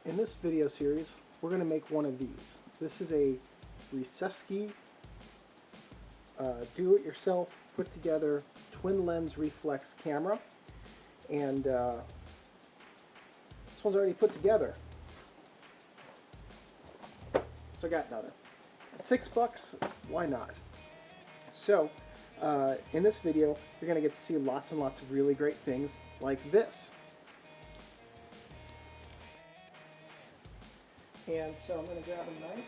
In this video series, we're going to make one of these. This is a Recesky do-it-yourself, put-together twin-lens reflex camera, and this one's already put together. So I got another. At $6, why not? So, in this video, you're going to get to see lots and lots of really great things like this. And so I'm going to grab a knife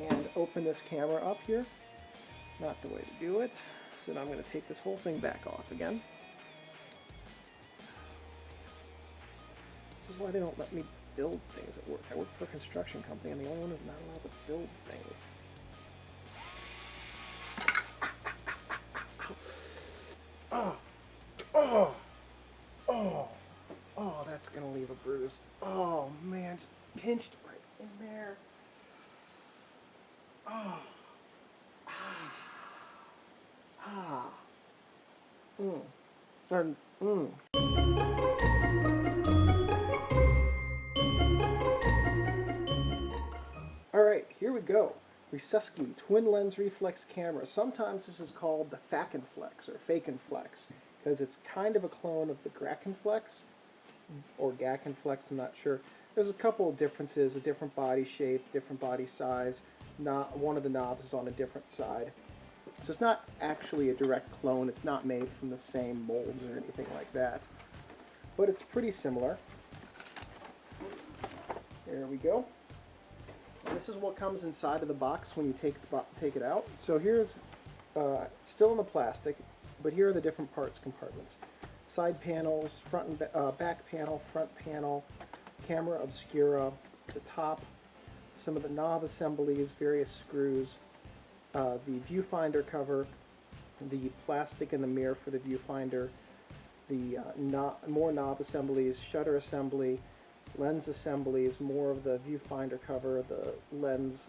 and open this camera up here. Not the way to do it. So now I'm going to take this whole thing back off again. This is why they don't let me build things at work. I work for a construction company. I'm the only one who's not allowed to build things. Oh, that's going to leave a bruise. Oh, man, just pinched right in there. Oh. Alright, here we go. Recesky twin lens reflex camera. Sometimes this is called the Fakenflex or Fakenflex because it's kind of a clone of the Fakenflex or Fakenflex, I'm not sure. There's a couple of differences, a different body shape, different body size. One of the knobs is on a different side. So it's not actually a direct clone, it's not made from the same molds or anything like that. But it's pretty similar. There we go. And this is what comes inside of the box when you take it out. So here's still in the plastic, but here are the different parts compartments. Side panels, front and back panel, front panel, camera obscura, the top, some of the knob assemblies, various screws, the viewfinder cover, the plastic in the mirror for the viewfinder, the more knob assemblies, shutter assembly, lens assemblies, more of the viewfinder cover, the lens,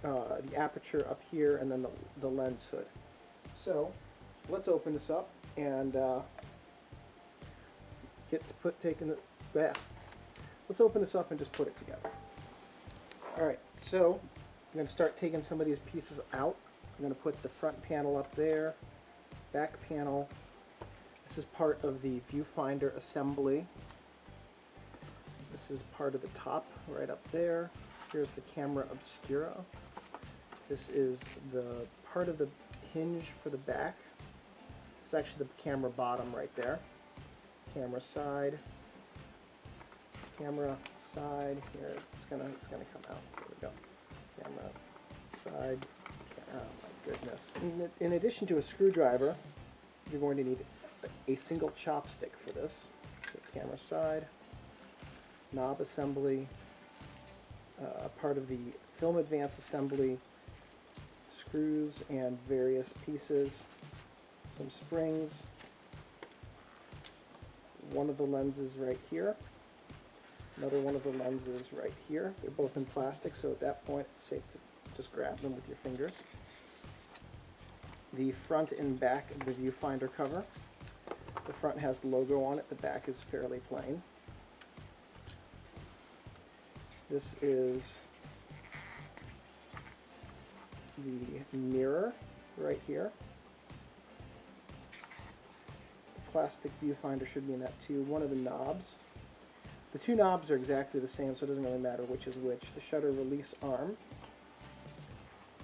the aperture up here, and then the lens hood. So let's open this up and let's open this up and just put it together. Alright, so I'm going to start taking some of these pieces out. I'm going to put the front panel up there, back panel. This is part of the viewfinder assembly. This is part of the top right up there. Here's the camera obscura. This is the part of the hinge for the back. It's actually the camera bottom right there. Camera side. Camera side. Here, it's gonna come out. There we go. Camera side. Oh my goodness. In addition to a screwdriver, you're going to need a single chopstick for this. So camera side. Knob assembly. Part of the film advance assembly. Screws and various pieces. Some springs. One of the lenses right here. Another one of the lenses right here. They're both in plastic, so at that point it's safe to just grab them with your fingers. The front and back of the viewfinder cover. The front has the logo on it, the back is fairly plain. This is the mirror right here. The plastic viewfinder should be in that too. One of the knobs. The two knobs are exactly the same, so it doesn't really matter which is which. The shutter release arm.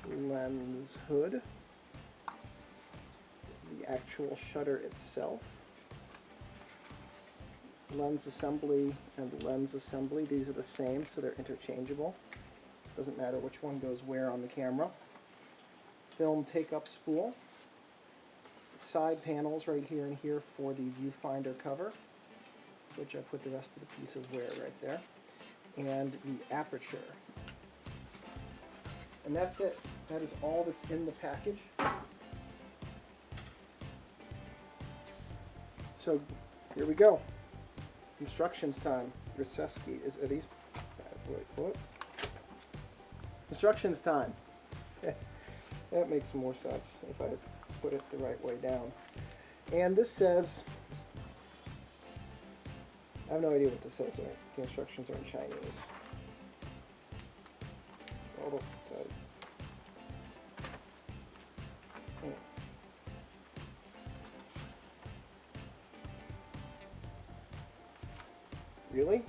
Lens hood. The actual shutter itself. Lens assembly and lens assembly. These are the same, so they're interchangeable. Doesn't matter which one goes where on the camera. Film take-up spool. Side panels right here and here for the viewfinder cover, which I put the rest of the piece of wear right there. And the aperture. And that's it. That is all that's in the package. So here we go. Instructions time. Recesky. Are these? Wait, what? Instructions time. That makes more sense if I put it the right way down. And this says I have no idea what this says. The instructions are in Chinese. Oh, Really?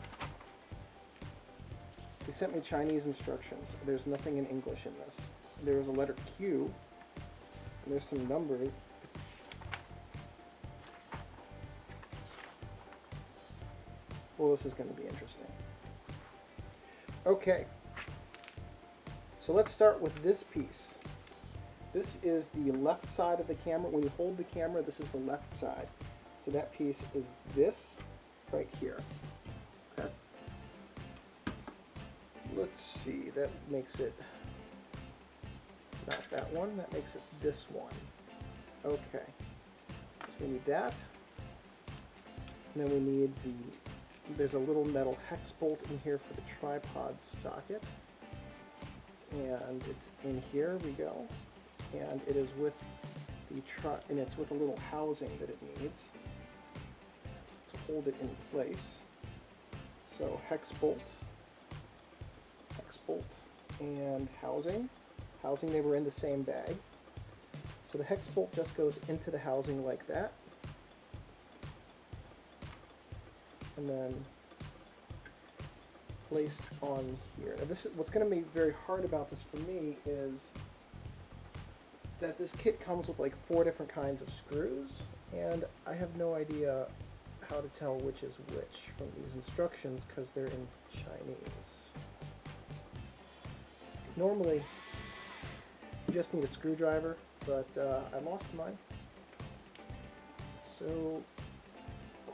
They sent me Chinese instructions. There's nothing in English in this. There's a letter Q, and there's some numbers. Well, this is going to be interesting. Okay. So let's start with this piece. This is the left side of the camera. When you hold the camera, this is the left side. So that piece is this right here. Okay. Let's see, that makes it not that one, that makes it this one. Okay. So we need that. And then we need there's a little metal hex bolt in here for the tripod socket. And it's in here we go. And it is with and it's with a little housing that it needs to hold it in place. So hex bolt, and housing. Housing, they were in the same bag. So the hex bolt just goes into the housing like that. And then placed on here. Now this is what's going to be very hard about this for me is that this kit comes with like 4 different kinds of screws, and I have no idea how to tell which is which from these instructions because they're in Chinese. Normally, you just need a screwdriver, but I lost mine. So,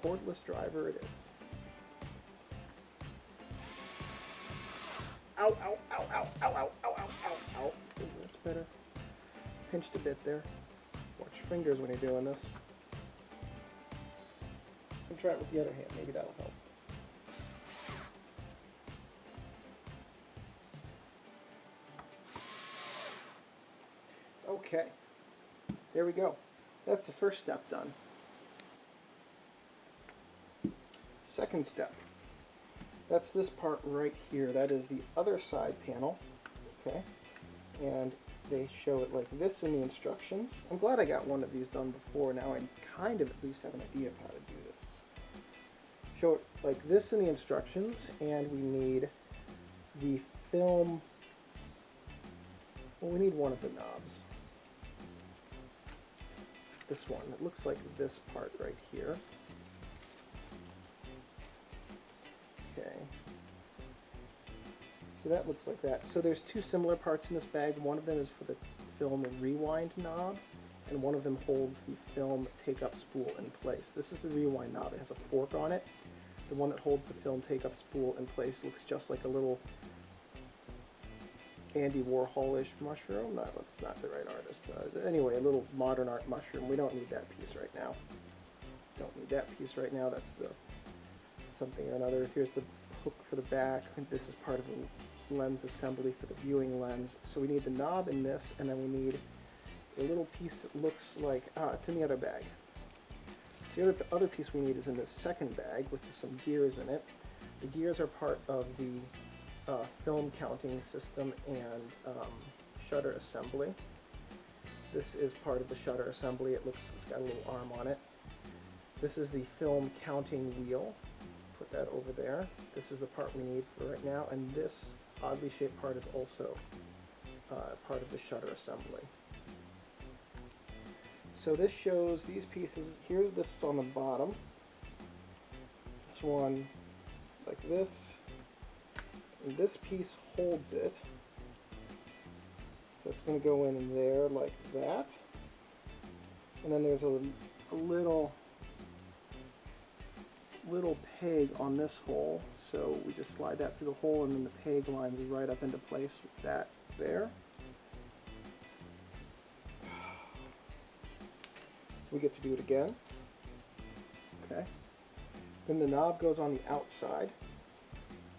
cordless driver it is. Ow, ow, ow, ow, ow, ow, ow, ow, ow, ow. Ooh, that's better. Pinched a bit there. Watch your fingers when you're doing this. And try it with the other hand, maybe that'll help. Okay, there we go. That's the first step done. Second step. That's this part right here. That is the other side panel. Okay, and they show it like this in the instructions. I'm glad I got one of these done before. Now I kind of at least have an idea of how to do this. Show it like this in the instructions, and we need the film. Well, we need one of the knobs. This one. It looks like this part right here. Okay. So that looks like that. So there's 2 similar parts in this bag. One of them is for the film rewind knob, and one of them holds the film take-up spool in place. This is the rewind knob. It has a fork on it. The one that holds the film take-up spool in place looks just like a little Andy Warhol-ish mushroom. No, that's not the right artist. Anyway, a little modern art mushroom. We don't need that piece right now. Don't need that piece right now. That's the something or another. Here's the hook for the back. This is part of the lens assembly for the viewing lens. So we need the knob in this, and then we need a little piece that looks like, it's in the other bag. So the other piece we need is in this second bag with some gears in it. The gears are part of the film counting system and shutter assembly. This is part of the shutter assembly. It's got a little arm on it. This is the film counting wheel. Put that over there. This is the part we need for right now, and this oddly shaped part is also part of the shutter assembly. So this shows these pieces. Here, this is on the bottom. This one like this. And this piece holds it. So it's going to go in there like that. And then there's a little peg on this hole. So we just slide that through the hole, and then the peg lines right up into place with that there. We get to do it again. Okay. Then the knob goes on the outside,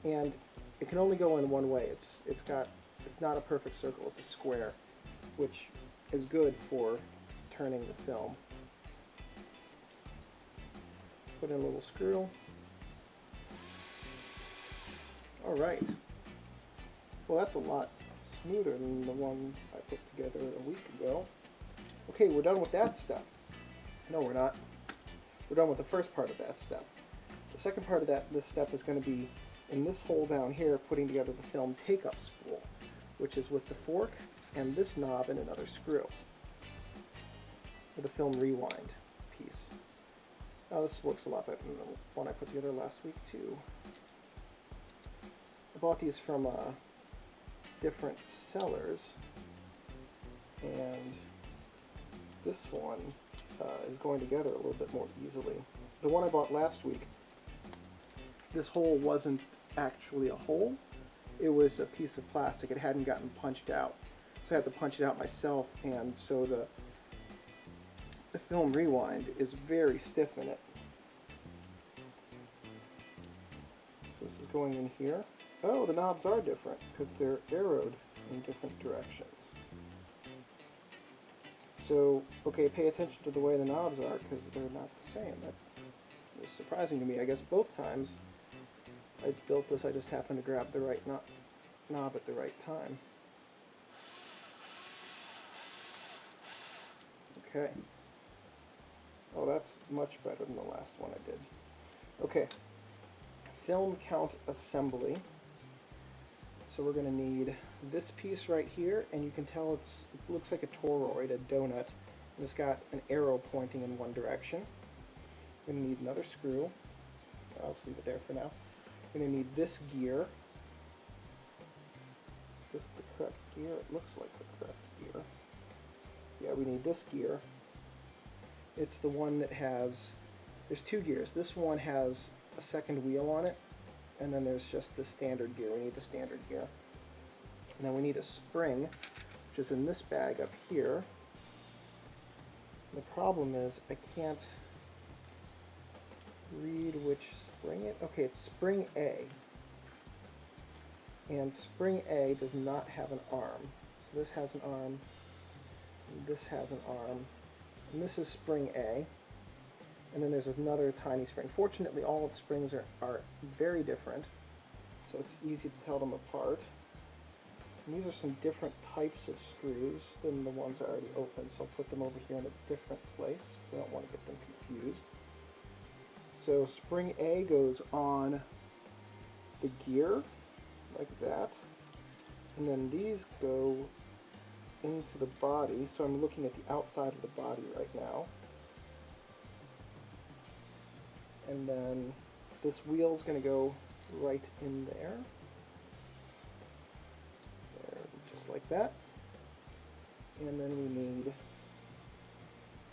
and it can only go in one way. It's not a perfect circle. It's a square, which is good for turning the film. Put in a little screw. Alright. Well, that's a lot smoother than the one I put together a week ago. Okay, we're done with that step. No, we're not. We're done with the first part of that step. The second part of this step is going to be in this hole down here, putting together the film take-up spool, which is with the fork and this knob and another screw for the film rewind piece. Now this works a lot better than the one I put together last week too. I bought these from different sellers, and this one is going together a little bit more easily. The one I bought last week, this hole wasn't actually a hole. It was a piece of plastic. It hadn't gotten punched out. So I had to punch it out myself, and so the film rewind is very stiff in it. So this is going in here. Oh, the knobs are different because they're arrowed in different directions. So, okay, pay attention to the way the knobs are because they're not the same. That is surprising to me. I guess both times I built this, I just happened to grab the right knob at the right time. Okay. Oh, that's much better than the last one I did. Okay. Film count assembly. So we're going to need this piece right here, and you can tell it looks like a toroid, a donut, and it's got an arrow pointing in one direction. We're going to need another screw. I'll just leave it there for now. We're going to need this gear. Is this the correct gear? It looks like the correct gear. Yeah, we need this gear. It's the one that has, there's two gears. This one has a second wheel on it, and then there's just the standard gear. We need the standard gear. And then we need a spring, which is in this bag up here. The problem is I can't read which spring it. Okay, it's spring A. And spring A does not have an arm. So this has an arm, and this has an arm, and this is spring A. And then there's another tiny spring. Fortunately, all of the springs are very different, so it's easy to tell them apart. And these are some different types of screws than the ones I already opened, so I'll put them over here in a different place because I don't want to get them confused. So spring A goes on the gear, like that. And then these go into the body, so I'm looking at the outside of the body right now. And then this wheel's going to go right in there. There, just like that. And then we need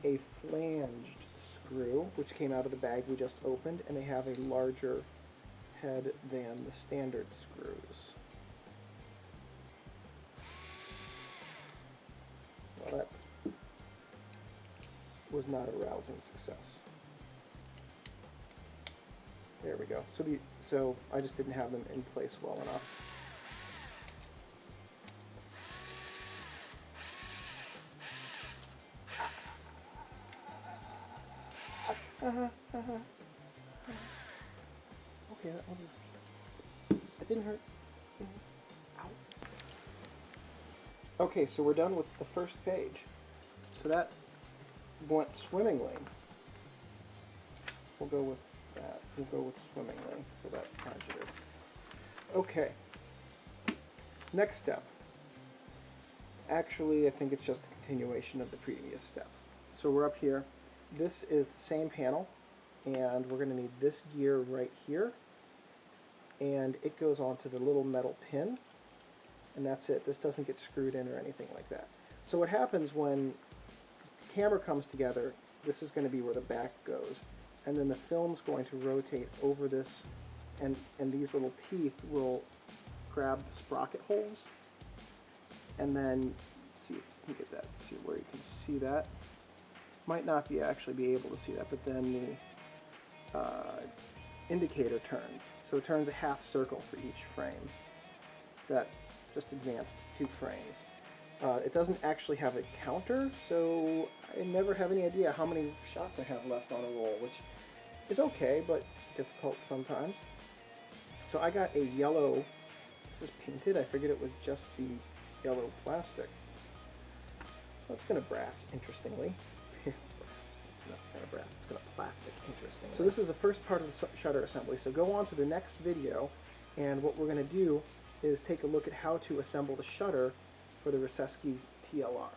a flanged screw, which came out of the bag we just opened, and they have a larger head than the standard screws. Well, that was not a rousing success. There we go. So I just didn't have them in place well enough. Okay, that wasn't. It didn't hurt. Ow. Okay, so we're done with the first page. So that went swimmingly. We'll go with that. We'll go with swimmingly for that adjective. Okay. Next step. Actually, I think it's just a continuation of the previous step. So we're up here. This is the same panel, and we're going to need this gear right here, and it goes onto the little metal pin, and that's it. This doesn't get screwed in or anything like that. So what happens when the camera comes together, this is going to be where the back goes, and then the film's going to rotate over this, and these little teeth will grab the sprocket holes, and then see if you can get that, see where you can see that. Might not actually be able to see that, but then the indicator turns. So it turns a half circle for each frame. That just advanced 2 frames. It doesn't actually have a counter, so I never have any idea how many shots I have left on a roll, which is okay, but difficult sometimes. So I got a yellow, this is painted, I figured it was just the yellow plastic. That's going to brass, interestingly. Brass. It's not going to brass, it's going to plastic, interestingly. So this is the first part of the shutter assembly. So go on to the next video, and what we're going to do is take a look at how to assemble the shutter for the Recesky TLR.